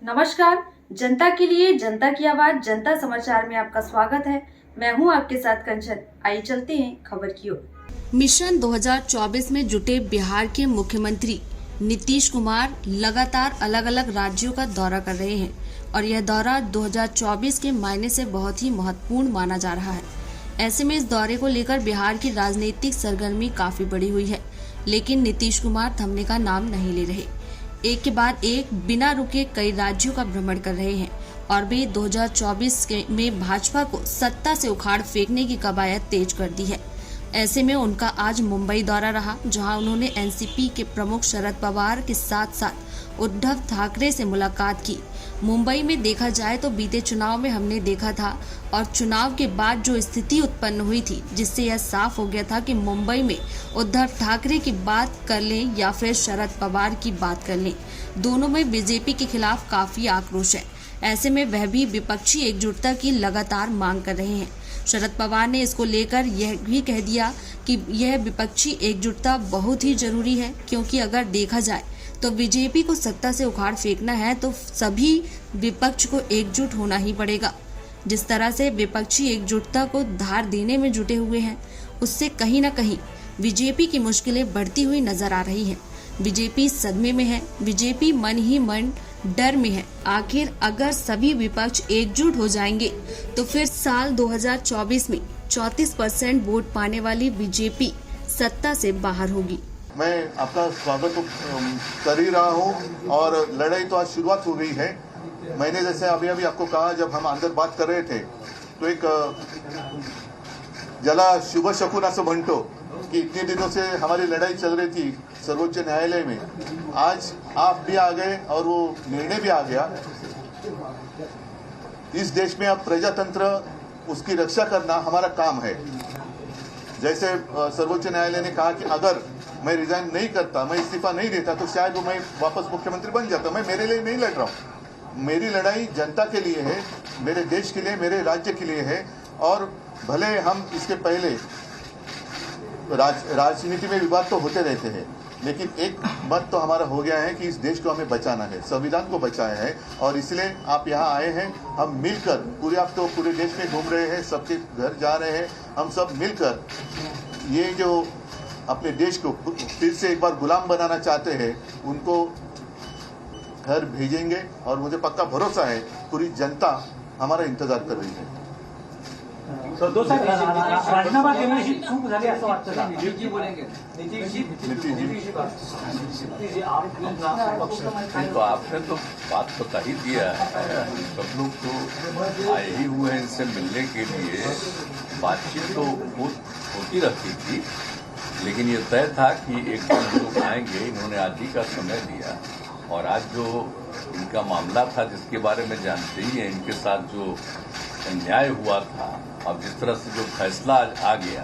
नमस्कार, जनता के लिए जनता की आवाज जनता समाचार में आपका स्वागत है। मैं हूं आपके साथ कंचन। आइए चलते हैं खबर की ओर। मिशन 2024 में जुटे बिहार के मुख्यमंत्री नीतीश कुमार लगातार अलग अलग राज्यों का दौरा कर रहे हैं और यह दौरा 2024 के मायने से बहुत ही महत्वपूर्ण माना जा रहा है। ऐसे में इस दौरे को लेकर बिहार की राजनीतिक सरगर्मी काफी बढ़ी हुई है, लेकिन नीतीश कुमार थमने का नाम नहीं ले रहे। एक के बाद एक बिना रुके कई राज्यों का भ्रमण कर रहे हैं और वे 2024 में भाजपा को सत्ता से उखाड़ फेंकने की कवायद तेज कर दी है। ऐसे में उनका आज मुंबई दौरा रहा, जहां उन्होंने एनसीपी के प्रमुख शरद पवार के साथ साथ उद्धव ठाकरे से मुलाकात की। मुंबई में देखा जाए तो बीते चुनाव में हमने देखा था और चुनाव के बाद जो स्थिति उत्पन्न हुई थी, जिससे यह साफ हो गया था कि मुंबई में उद्धव ठाकरे की बात कर लें या फिर शरद पवार की बात कर लें, दोनों में बीजेपी के खिलाफ काफी आक्रोश है। ऐसे में वह भी विपक्षी एकजुटता की लगातार मांग कर रहे हैं। शरद पवार ने इसको लेकर यह भी कह दिया कि यह विपक्षी एकजुटता बहुत ही जरूरी है, क्योंकि अगर देखा जाए तो बीजेपी को सत्ता से उखाड़ फेंकना है तो सभी विपक्ष को एकजुट होना ही पड़ेगा। जिस तरह से विपक्षी एकजुटता को धार देने में जुटे हुए हैं, उससे कहीं न कहीं बीजेपी की मुश्किलें बढ़ती हुई नजर आ रही हैं। बीजेपी सदमे में है, बीजेपी मन ही मन डर में है। आखिर अगर सभी विपक्ष एकजुट हो जाएंगे तो फिर साल 2024 में 34% वोट पाने वाली बीजेपी सत्ता से बाहर होगी। मैं आपका स्वागत तो कर ही रहा हूं और लड़ाई तो आज शुरुआत हो गई है। मैंने जैसे अभी आपको कहा, जब हम अंदर बात कर रहे थे तो एक जला शुभ शकुन असं म्हणतो कि इतने दिनों से हमारी लड़ाई चल रही थी सर्वोच्च न्यायालय में, आज आप भी आ गए और वो निर्णय भी आ गया। इस देश में अब प्रजातंत्र, उसकी रक्षा करना हमारा काम है। जैसे सर्वोच्च न्यायालय ने कहा कि अगर मैं रिजाइन नहीं करता, मैं इस्तीफा नहीं देता, तो शायद वो मैं वापस मुख्यमंत्री बन जाता। मैं मेरे लिए नहीं लड़ रहा हूँ, मेरी लड़ाई जनता के लिए है, मेरे देश के लिए, मेरे राज्य के लिए है। और भले हम इसके पहले राजनीति में विवाद तो होते रहते हैं, लेकिन एक मत तो हमारा हो गया है कि इस देश को हमें बचाना है, संविधान को बचाया है। और इसलिए आप यहाँ आए हैं, हम मिलकर आप तो पूरे देश में घूम रहे हैं, सबके घर जा रहे हैं, हम सब मिलकर ये जो अपने देश को फिर से एक बार गुलाम बनाना चाहते हैं, उनको घर भेजेंगे। और मुझे पक्का भरोसा है पूरी जनता हमारा इंतजार कर रही है। राजीनामा देण्याची चूक झाली असं वाटतं का? तो आपने तो बात बता ही दिया है। सब लोग तो आए ही हुए हैं इनसे मिलने के लिए। बातचीत तो होती रहती थी, लेकिन ये तय था कि एक दिन लोग आएंगे। इन्होंने आज ही का समय दिया और आज जो इनका मामला था, जिसके बारे में जानते ही हैं, इनके साथ जो अन्याय हुआ था, अब जिस तरह से जो फैसला आज आ गया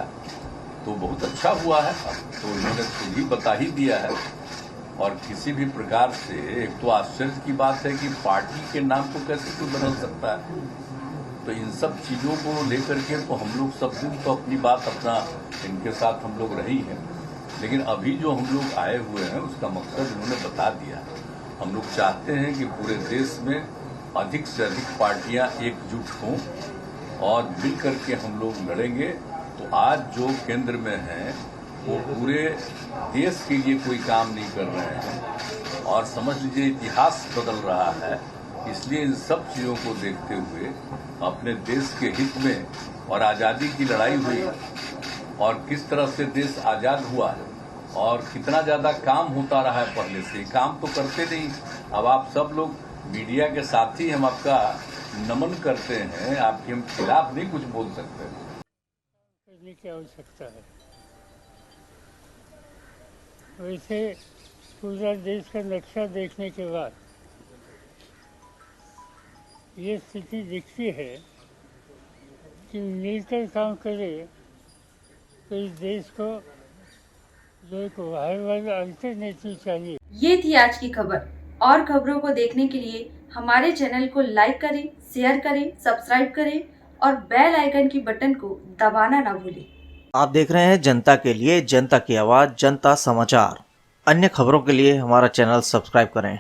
तो बहुत अच्छा हुआ है। अब तो इन्होंने खुद ही बता ही दिया है। और किसी भी प्रकार से एक तो आश्चर्य की बात है कि पार्टी के नाम को कैसे कोई बदल सकता है। तो इन सब चीज़ों को लेकर के तो हम लोग सब दिन तो अपनी बात अपना इनके साथ हम लोग रही हैं, लेकिन अभी जो हम लोग आए हुए हैं उसका मकसद इन्होंने बता दिया। हम लोग चाहते हैं कि पूरे देश में अधिक से अधिक पार्टियां एकजुट हों और मिल करके हम लोग लड़ेंगे। तो आज जो केंद्र में हैं वो पूरे देश के लिए कोई काम नहीं कर रहे हैं और समझ लीजिए इतिहास बदल रहा है। इसलिए इन सब चीज़ों को देखते हुए अपने देश के हित में, और आज़ादी की लड़ाई हुई और किस तरह से देश आज़ाद हुआ और कितना ज़्यादा काम होता रहा है पहले से, काम तो करते नहीं। अब आप सब लोग मीडिया के साथ ही हम आपका नमन करते हैं, आपके हम खिलाफ नहीं कुछ बोल सकते। करने की आवश्यकता है। वैसे पूरा देश का नक्शा देखने के बाद ये स्थिति दिखती है कि मिलकर काम करे तो इस देश को जो एक वायबल अल्टरनेटिव चाहिए। ये थी आज की खबर। और खबरों को देखने के लिए हमारे चैनल को लाइक करें, शेयर करें, सब्सक्राइब करें और बेल आइकन की बटन को दबाना ना भूलें। आप देख रहे हैं जनता के लिए जनता की आवाज जनता समाचार। अन्य खबरों के लिए हमारा चैनल सब्सक्राइब करें।